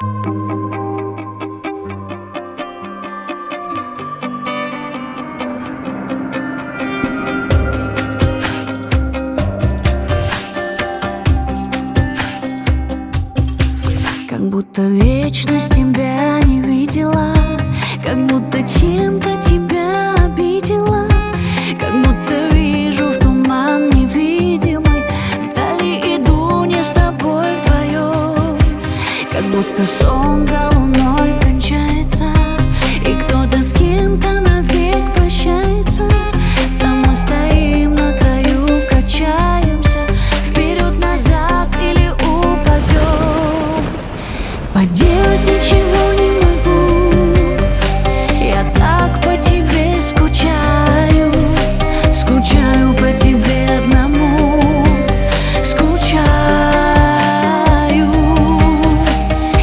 Как будто вечность тебя не видела, как будто чем-то тебя обидела, как будто вижу в туман невидимый, вдали иду не с тобой вдвоем. Как будто сон за луной кончается, и кто-то с кем-то навек прощается. Там мы стоим на краю, качаемся вперед-назад или упадем. Поделать ничего не могу, я так по тебе скучаю, скучаю по тебе одному, скучаю.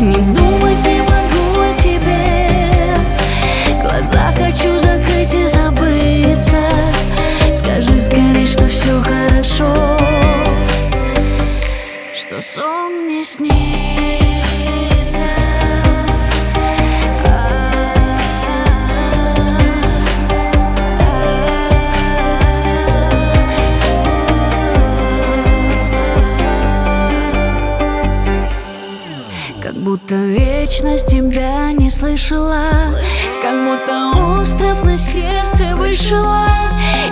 Не думать не могу о тебе, глаза хочу закрыть и забыться. Скажи скорей, что все хорошо, что сон мне снится. Как будто вечность тебя не слышала, как будто остров на сердце вышила,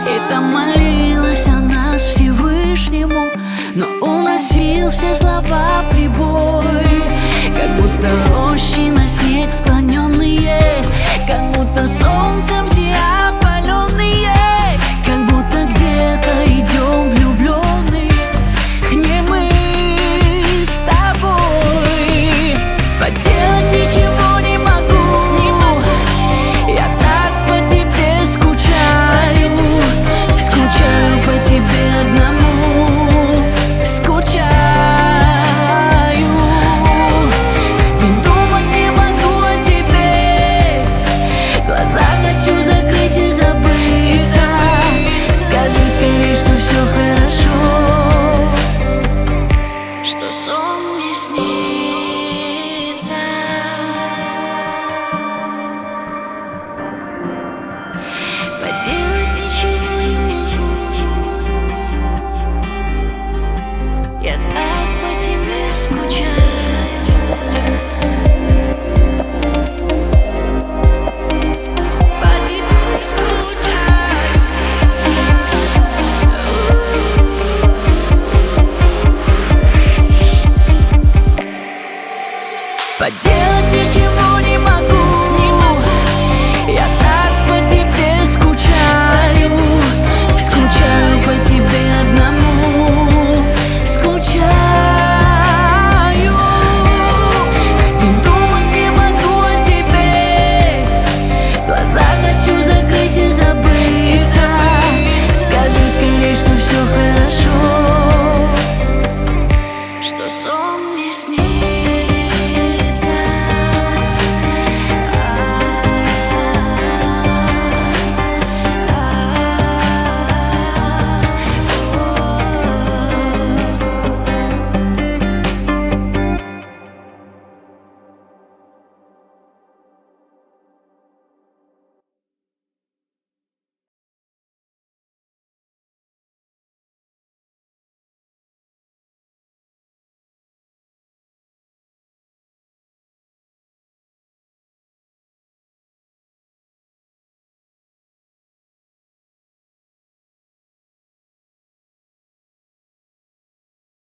и там молилась о нас Всевышнему, но уносил все слова прибой. Как будто рощи на снег склоненные, как будто солнцем все опаленные, как будто где-то идем влюбленные, где мы с тобой. Поделать ничего не могу, я так по тебе скучаю, скучаю по тебе одному, скучаю. Не думать не могу о тебе, глаза хочу закрыть и забыться. Скажи скорее, что все хорошо, что сон мне снится. Поделать ничего не могу, я так по тебе скучаю, по тебе скучаю. Поделать ничего не могу, я так по тебе скучаю, скучаю по тебе одному, скучаю. Не думать не могу о тебе, глаза хочу закрыть и забыться. Скажи скорее, что все хорошо, что сон